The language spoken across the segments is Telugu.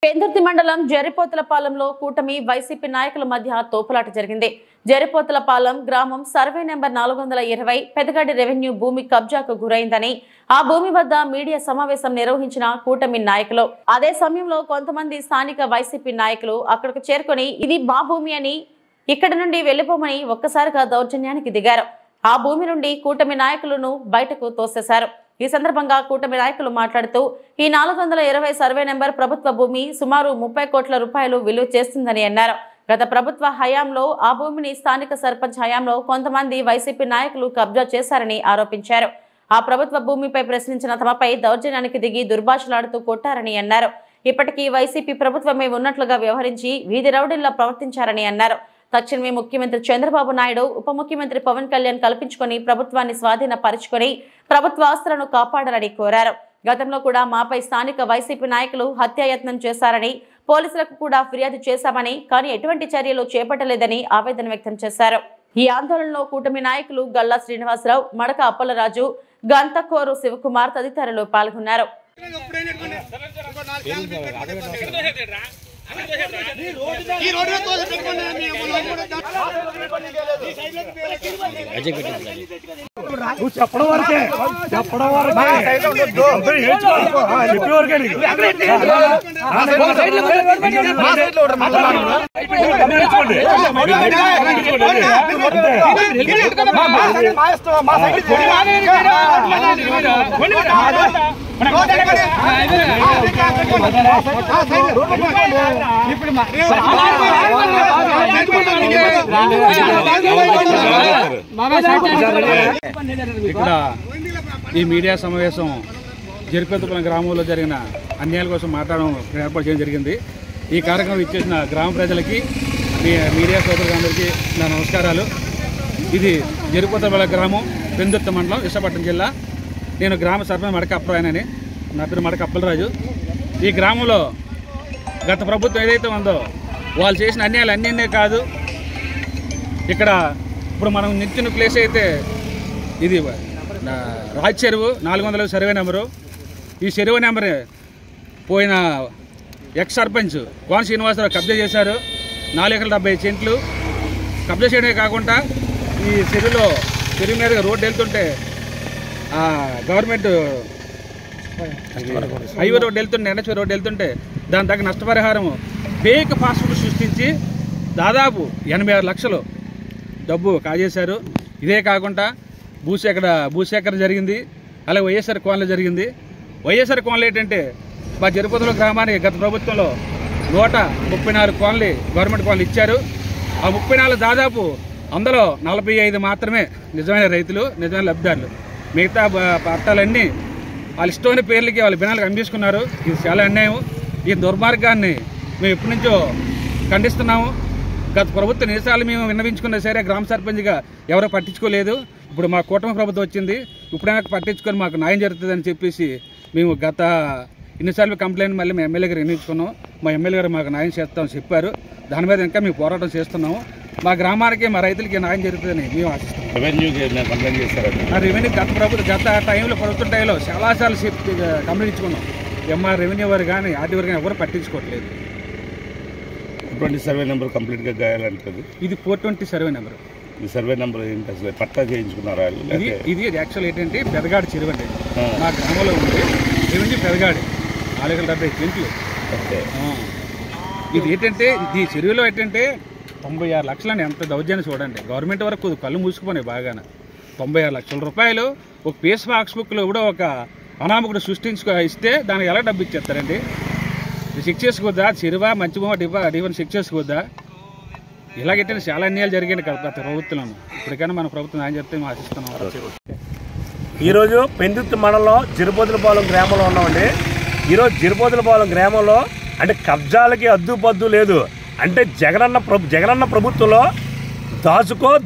పెందుర్తి మండలం జరిపోతులపాలెంలో కూటమి వైసీపీ నాయకుల మధ్య తోపులాట జరిగింది. జరిపోతులపాలెం గ్రామం సర్వే నెంబర్ 420 పెదగడి రెవెన్యూ భూమి కబ్జాకు గురైందని ఆ భూమి వద్ద మీడియా సమావేశం నిర్వహించిన కూటమి నాయకులు అదే సమయంలో కొంతమంది స్థానిక వైసీపీ నాయకులు అక్కడికి చేరుకొని ఇది మా భూమి అని ఇక్కడ నుండి వెళ్లిపోమని ఒక్కసారిగా దౌర్జన్యానికి దిగారు. ఆ భూమి నుండి కూటమి నాయకులను బయటకు తోసేశారు. ఈ సందర్భంగా కూటమి నాయకులు మాట్లాడుతూ ఈ 420 సర్వే నెంబర్ ప్రభుత్వ భూమి సుమారు 30 కోట్ల రూపాయలు విలువ చేస్తుందని అన్నారు. గత ప్రభుత్వ హయాంలో ఆ భూమిని స్థానిక సర్పంచ్ హయాంలో కొంతమంది వైసీపీ నాయకులు కబ్జా చేశారని ఆరోపించారు. ఆ ప్రభుత్వ భూమిపై ప్రశ్నించిన తమపై దౌర్జన్యానికి దిగి దుర్భాషలాడుతూ కొట్టారని అన్నారు. ఇప్పటికీ వైసీపీ ప్రభుత్వమే ఉన్నట్లుగా వ్యవహరించి వీధి రౌడీల్లో ప్రవర్తించారని అన్నారు. తక్షణమే ముఖ్యమంత్రి చంద్రబాబు నాయుడు ఉప ముఖ్యమంత్రి పవన్ కళ్యాణ్ కల్పించుకొని ప్రభుత్వాన్ని స్వాధీనపరుచుకొని ప్రభుత్వ ఆస్తులను కాపాడాలని కోరారు. గతంలో కూడా మాపై స్థానిక వైసీపీ నాయకులు హత్యాయత్నం చేశారని పోలీసులకు కూడా ఫిర్యాదు చేశామని కానీ ఎటువంటి చర్యలు చేపట్టలేదని ఆవేదన వ్యక్తం చేశారు. ఈ ఆందోళనలో కూటమి నాయకులు గల్లా శ్రీనివాసరావు, మడక అప్పలరాజు, గంతకోరు శివకుమార్ తదితరులు పాల్గొన్నారు. చెప్పడం వరకే ఇక్కడ ఈ మీడియా సమావేశం జరిపోతుల గ్రామంలో జరిగిన అన్యాయాల కోసం మాట్లాడడం ఏర్పాటు చేయడం జరిగింది. ఈ కార్యక్రమం ఇచ్చేసిన గ్రామ ప్రజలకి మీడియా సోదరులందరికీ నా నమస్కారాలు. ఇది జరిపోతుల గ్రామం, పెందుర్తి మండలం, విశాఖపట్నం జిల్లా. నేను గ్రామ సర్పంచ్ మడక అప్పలరాయనని, నా పేరు మడక అప్పలరాజు. ఈ గ్రామంలో గత ప్రభుత్వం ఏదైతే ఉందో వాళ్ళు చేసిన అన్యాయాలు అన్నీ కాదు. ఇక్కడ ఇప్పుడు మనం నిల్చున్న ప్లేస్ అయితే ఇది రాజ్ చెరువు 400 సర్వే నెంబరు. ఈ చెరువు నెంబర్ పోయిన ఎక్స్ సర్పంచ్ కోన శ్రీనివాసరావు కబ్జా చేశారు. 470 సెంట్లు కబ్జా చేయడమే కాకుండా ఈ చెరువు మీద రోడ్డు వెళ్తుంటే గవర్నమెంట్ హైవే రోడ్డు వెళ్తుంటే ఎన్హెచ్ రోడ్డు వెళ్తుంటే దాని తగ్గ నష్టపరిహారం ఫేక్ పాస్బుక్ సృష్టించి దాదాపు 86 లక్షలు డబ్బు కాజేశారు. ఇదే కాకుండా భూసేకరణ జరిగింది. అలాగే వైఎస్ఆర్ కోనలో జరిగింది. వైఎస్ఆర్ కోనలు ఏంటంటే మా జరిపోతుల గ్రామానికి గత ప్రభుత్వంలో 134 కోనలు గవర్నమెంట్ కోనలు ఇచ్చారు. ఆ 34 దాదాపు అందులో 45 మాత్రమే నిజమైన రైతులు, నిజమైన లబ్ధిదారులు. మిగతా పట్టాలన్నీ వాళ్ళ ఇష్టమైన పేర్లకి వాళ్ళ బినాలకు అందించుకున్నారు. ఇది చాలా అన్యాయం. ఈ దుర్మార్గాన్ని మేము ఎప్పటి నుంచో ఖండిస్తున్నాము. గత ప్రభుత్వం నిజాలు మేము విన్నవించుకున్నా సరే గ్రామ సర్పంచ్గా ఎవరో పట్టించుకోలేదు. ఇప్పుడు మా కూటమి ప్రభుత్వం వచ్చింది, ఇప్పుడైనా పట్టించుకొని మాకు న్యాయం జరుగుతుందని చెప్పేసి మేము గత ఇన్నిసార్లు కంప్లైంట్ మళ్ళీ మా ఎమ్మెల్యే గారు వినియోగించుకున్నాం. మా ఎమ్మెల్యే గారు మాకు న్యాయం చేస్తామని చెప్పారు. దాని మీద ఇంకా మేము పోరాటం చేస్తున్నాము. మా గ్రామానికి, మా రైతులకి న్యాయం జరుగుతుందని మేము ఆశిస్తున్నాం. రెవెన్యూ గత టైంలో ప్రభుత్వ టైంలో చాలాసార్లు కంప్లైంట్ ఇచ్చుకున్నాం. ఎంఆర్ రెవెన్యూ వారు కానీ ఆర్టీ వారు కానీ ఎవరు పట్టించుకోవట్లేదు. సర్వే నెంబర్ కంప్లీట్గా గాయాలంటుంది. ఇది 420 సర్వే నెంబర్. ఈ సర్వే నెంబర్ ఏంటి అసలు పట్టా చేయించుకున్నారా? ఇది యాక్చువల్ ఏంటంటే పెదగాడి చెరువు అండి. మా గ్రామంలో ఉంది రెవెన్యూ పెదగాడి 470 సెంట్లు. ఇది ఏంటంటే ఈ చెరువులో ఏంటంటే 96 లక్షలని ఎంత దౌర్జన్యం చూడండి. గవర్నమెంట్ వరకు కళ్ళు మూసుకుపోయినాయి బాగానే. 96 లక్షల రూపాయలు ఒక పేస్ బాక్స్బుక్లో కూడా ఒక అనామకుడు ఇస్తే దానికి ఎలా డబ్బు ఇచ్చేస్తారండి? చెక్ చేసుకోవద్దా? చెరువా మంచి డివన్ చెక్ చేసుకోవద్దా? ఇలాగైతే చాలా అన్యాయాలు జరిగాయి కదా గత ప్రభుత్వంలో. ఇప్పటికైనా మన ప్రభుత్వం ఆయన చెప్తే మేము ఆశిస్తున్నాం. ఈరోజు పెందుర్తి మండలంలో జరిపోతులపాలెం గ్రామంలో ఉన్నామండి. ఈరోజు జరిపోతులపాలెం గ్రామంలో అంటే కబ్జాలకి అద్దుపద్దు లేదు. అంటే జగనన్న ప్రభుత్వంలో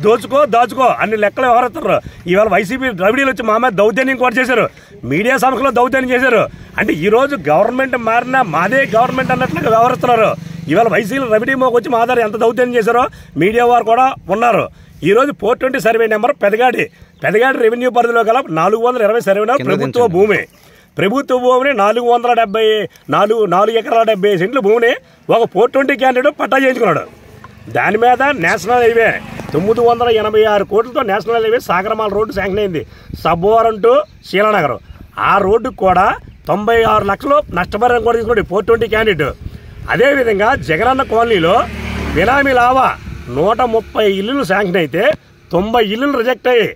దోచుకో అన్ని లెక్కలు వ్యవహరిస్తారు. ఇవాళ వైసీపీ ద్రవిడీలు వచ్చి మా మీద దౌర్జన్యం కూడా చేశారు. మీడియా సంస్థలో దౌర్జన్యం చేశారు. అంటే ఈరోజు గవర్నమెంట్ మారినా మాదే గవర్నమెంట్ అన్నట్లుగా వ్యవహరిస్తున్నారు. ఇవాళ వైసీపీ ద్రవిడీ మోకు వచ్చి మా దగ్గర ఎంత దౌర్జన్యం చేశారో మీడియా వారు కూడా ఉన్నారు. ఈరోజు 420 సర్వే నెంబర్ పెదగాడి రెవెన్యూ పరిధిలో గల 420 సర్వే నెంబర్ ప్రభుత్వ భూమి. ప్రభుత్వ భూమిని 4 ఎకరాల 70 సెంట్లు భూమిని ఒక 420 క్యాండిడేట్ పట్టా చేయించుకున్నాడు. దాని మీద నేషనల్ హైవే 986 కోట్లతో national highway Sagarmala road sanction అయింది, సబ్బవరం టు శీలానగర్. ఆ రోడ్డుకు కూడా 96 లక్షలు నష్టపరిహారం కూడా తీసుకున్నాడు 420 క్యాండిడేట్. అదేవిధంగా జగనన్న కాలనీలో బినామీ లావా 130 ఇల్లులు శాంక్షన్ అయితే 90 ఇల్లులు రిజెక్ట్ అయ్యి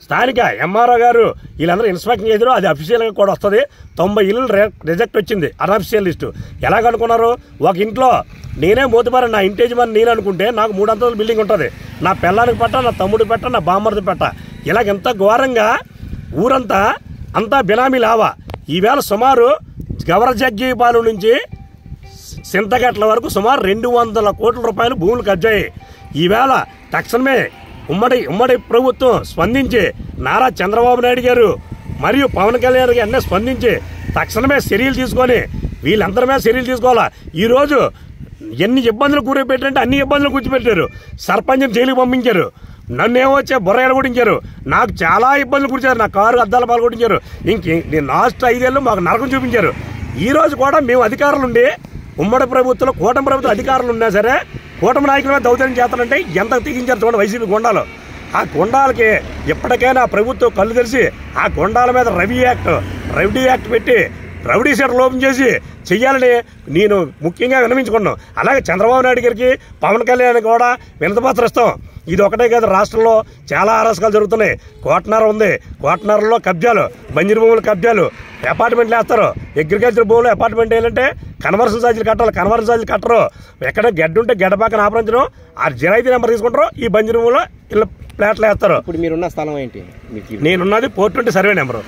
స్థానిక ఎంఆర్ఓ గారు వీళ్ళందరూ ఇన్స్పెక్షన్ చేశారు. అది అఫీషియల్గా కూడా వస్తుంది. 90 ఇల్లులు రిజెక్ట్ వచ్చింది, అన్అఫీషియల్ లిస్టు. ఎలాగనుకున్నారు? ఒక ఇంట్లో నేనే మోతుబారి, నా ఇంటి యజమాని నేను అనుకుంటే నాకు 3 అంతస్తుల బిల్డింగ్ ఉంటుంది, నా పిల్లానికి పెట్ట, నా తమ్ముడికి పెట్ట, నా బామ్మర్ది పెట్ట, ఇలాగెంత ఘోరంగా ఊరంతా అంతా బినామీ లావా. ఈవేళ సుమారు గవరజగ్గీపాలెం నుంచి సింతగట్ల వరకు సుమారు 200 కోట్ల రూపాయలు భూములు కబ్జాయి. ఈవేళ తక్షణమే ఉమ్మడి ప్రభుత్వం స్పందించి నారా చంద్రబాబు నాయుడు గారు మరియు పవన్ కళ్యాణ్ గారు అన్నీ స్పందించి తక్షణమే చర్యలు తీసుకొని వీళ్ళందరి మీద చర్యలు తీసుకోవాలా. ఈరోజు ఎన్ని ఇబ్బందులు కూరపెట్టారంటే అన్ని ఇబ్బందులు కూర్చోపెట్టారు. సర్పంచ్ని జైలుకి పంపించారు, నన్నేమొచ్చే బుర్ర కొట్టించారు, నాకు చాలా ఇబ్బందులు కూర్చారు, నా కారు అద్దాల పాలు కొట్టించారు. నేను లాస్ట్ 5 ఏళ్ళు మాకు నరకం చూపించారు. ఈరోజు కూడా మేము అధికారులు ఉండి ఉమ్మడి ప్రభుత్వంలో కూటమి ప్రభుత్వం అధికారులు ఉన్నా సరే కూటమి నాయకుల మీద దౌర్జన్యం చేస్తారంటే ఎంత తెగించారు చూడండి వైసీపీ గుండాలు. ఆ గుండాలకి ఎప్పటికైనా ప్రభుత్వం కళ్ళు తెరిచి ఆ గుండాల మీద రౌడీ యాక్ట్ పెట్టి రౌడీ షీటర్ ఓపెన్ చేసి చెయ్యాలని నేను ముఖ్యంగా విన్నవించుకున్నాను. అలాగే చంద్రబాబు నాయుడు గారికి పవన్ కళ్యాణ్ కూడా వినతిపత్రం ఇస్తాం. ఇది ఒకటే కాదు, రాష్ట్రంలో చాలా అరాచకాలు జరుగుతున్నాయి. కోటనర ఉంది, కోటనరలో కబ్జాలు, బంజరు భూములు కబ్జాలు, అపార్ట్మెంట్లు వేస్తారు. అగ్రికల్చర్ భూములు అపార్ట్మెంట్ వేయాలంటే కన్వర్షన్ ఛార్జీలు కట్టాలి, కన్వర్షన్ ఛార్జీలు కట్టరు. ఎక్కడ గడ్డ ఉంటే గడ్డ పక్కన ఆపరించడం, ఆ జరైతీ నెంబర్ తీసుకుంటారు, ఈ బంజరు భూములో ఇళ్ళ ఫ్లాట్లు వేస్తారు. ఇప్పుడు మీరున్న స్థలం ఏంటి? నేనున్నది 420 సర్వే నెంబరు.